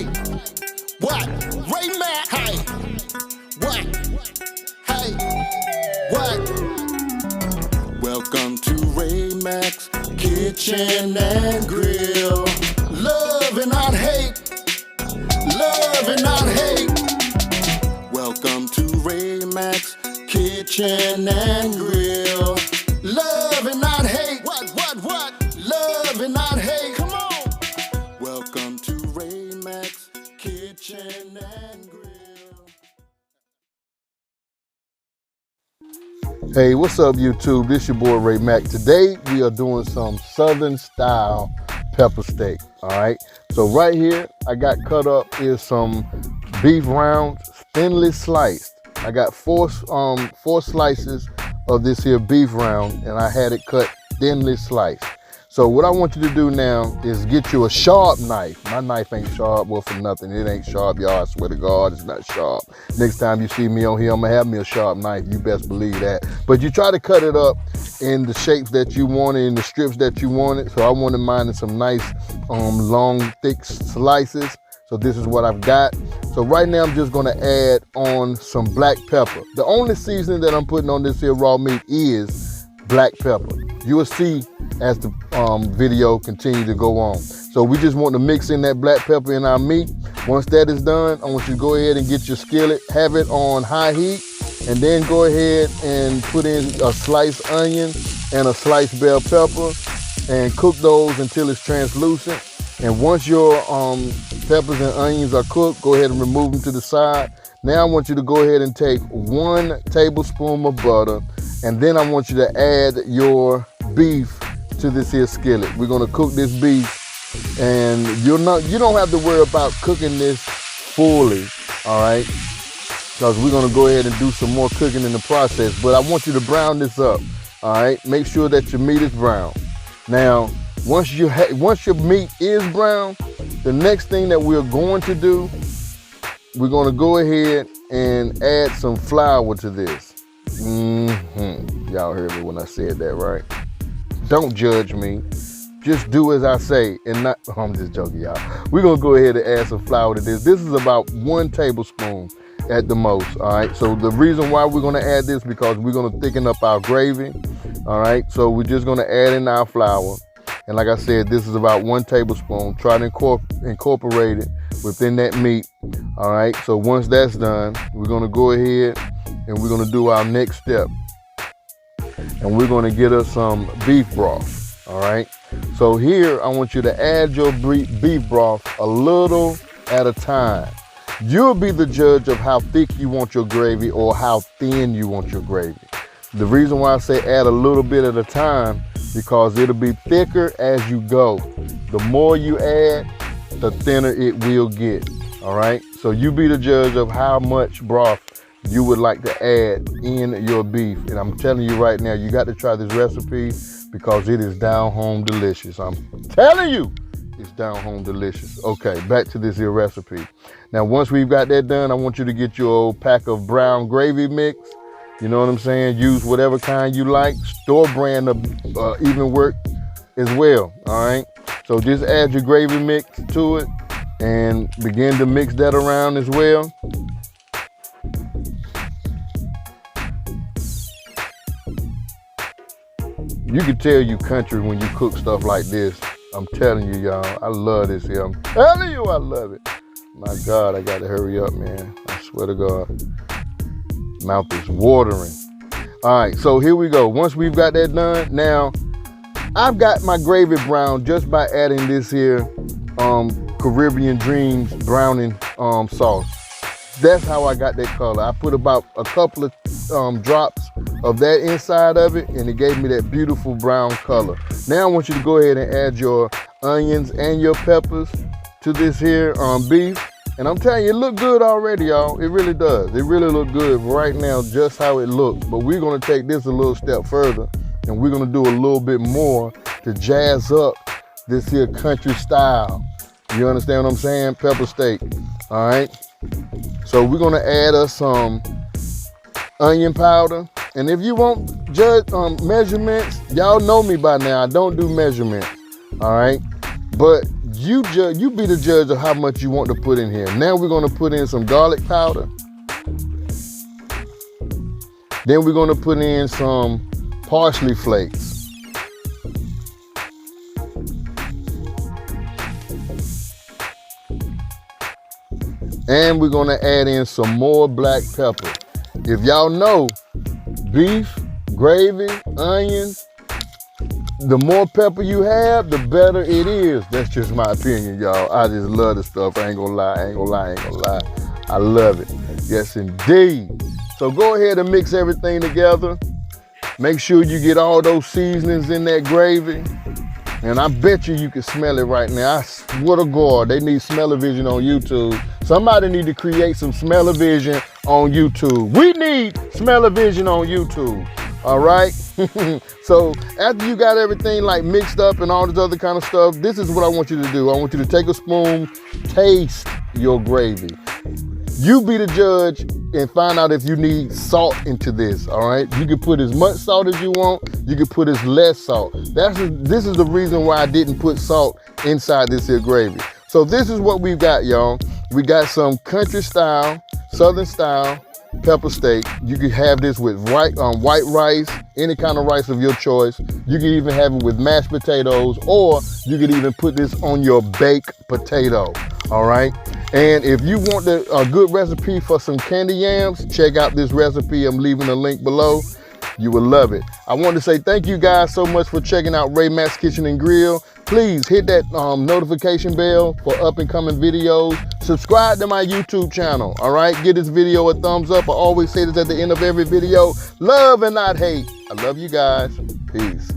Hey, what? Ray Mack. Hey, what? Hey, what? Welcome to Ray Mack's Kitchen and Grill. Love and not hate. Love and not hate. Welcome to Ray Mack's Kitchen and Grill. Love and not hate. What? Love and not hate. Come on. Welcome to Ray Mack's Kitchen and Grill. Hey, what's up, YouTube? This your boy Ray Mack. Today we are doing some Southern style pepper steak. All right. So right here, I got cut up is some beef rounds, thinly sliced. I got four slices of this here beef round, and I had it cut thinly sliced. So what I want you to do now is get you a sharp knife. My knife ain't sharp, well, for nothing. It ain't sharp, y'all. I swear to God, it's not sharp. Next time you see me on here, I'm gonna have me a sharp knife. You best believe that. But you try to cut it up in the shapes that you want it, in the strips that you want it. So I wanted mine in some nice, long, thick slices. So this is what I've got. So right now I'm just gonna add on some black pepper. The only seasoning that I'm putting on this here raw meat is black pepper. You will see as the video continue to go on. So we just want to mix in that black pepper in our meat. Once that is done, I want you to go ahead and get your skillet, have it on high heat, and then go ahead and put in a sliced onion and a sliced bell pepper and cook those until it's translucent. And once your peppers and onions are cooked, go ahead and remove them to the side. Now I want you to go ahead and take 1 tablespoon of butter, and then I want you to add your beef to this here skillet. We're gonna cook this beef, and you don't have to worry about cooking this fully, all right? Because we're gonna go ahead and do some more cooking in the process, but I want you to brown this up, all right? Make sure that your meat is brown. Now, once your meat is brown, the next thing that we're going to do, we're gonna go ahead and add some flour to this. Y'all heard me when I said that, right? Don't judge me. Just do as I say and not, I'm just joking, y'all. We're gonna go ahead and add some flour to this. This is about 1 tablespoon at the most, all right? So the reason why we're gonna add this because we're gonna thicken up our gravy, all right? So we're just gonna add in our flour. And like I said, this is about 1 tablespoon. Try to incorporate it within that meat, all right? So once that's done, we're gonna go ahead and we're gonna do our next step. And we're gonna get us some beef broth, all right? So here, I want you to add your beef broth a little at a time. You'll be the judge of how thick you want your gravy or how thin you want your gravy. The reason why I say add a little bit at a time, because it'll be thicker as you go. The more you add, the thinner it will get, all right? So you be the judge of how much broth you would like to add in your beef. And I'm telling you right now, you got to try this recipe because it is down home delicious. I'm telling you, it's down home delicious. Okay, back to this here recipe. Now, once we've got that done, I want you to get your old pack of brown gravy mix. You know what I'm saying? Use whatever kind you like. Store brand even work as well, all right? So just add your gravy mix to it and begin to mix that around as well. You can tell you country when you cook stuff like this. I'm telling you, y'all, I love this here. I'm telling you, I love it. My God, I gotta hurry up, man. I swear to God. Mouth is watering. All right, so here we go. Once we've got that done, now I've got my gravy brown just by adding this here Caribbean Dreams browning sauce. That's how I got that color. I put about a couple of drops of that inside of it, and it gave me that beautiful brown color. Now I want you to go ahead and add your onions and your peppers to this here beef. And I'm telling you, it look good already, y'all. It really does. It really look good right now, just how it looks. But we're gonna take this a little step further, and we're gonna do a little bit more to jazz up this here country style. You understand what I'm saying? Pepper steak, all right? So we're gonna add us some onion powder. And if you want measurements, y'all know me by now. I don't do measurements, all right? But You be the judge of how much you want to put in here. Now we're gonna put in some garlic powder. Then we're gonna put in some parsley flakes. And we're gonna add in some more black pepper. If y'all know, beef, gravy, onions, the more pepper you have, the better it is. That's just my opinion, y'all. I just love this stuff. I ain't gonna lie. I love it. Yes, indeed. So go ahead and mix everything together. Make sure you get all those seasonings in that gravy. And I bet you can smell it right now. I swear to God, they need smell-o-vision on YouTube. Somebody need to create some smell-o-vision on YouTube. We need smell-o-vision on YouTube. All right. So after you got everything like mixed up and all this other kind of stuff, this is what I want you to do. I want you to take a spoon, taste your gravy. You be the judge and find out if you need salt into this, all right? You can put as much salt as you want. You can put as less salt. This is the reason why I didn't put salt inside this here gravy. So this is what we've got, y'all. We got some country style, southern style pepper steak. You can have this with white rice, any kind of rice of your choice. You can even have it with mashed potatoes, or you could even put this on your baked potato, all right? And if you want a good recipe for some candy yams, check out this recipe. I'm leaving a link below. You will love it. I want to say thank you guys so much for checking out Ray Mack's Kitchen and Grill. Please hit that notification bell for up and coming videos. Subscribe to my YouTube channel, all right? Give this video a thumbs up. I always say this at the end of every video. Love and not hate. I love you guys. Peace.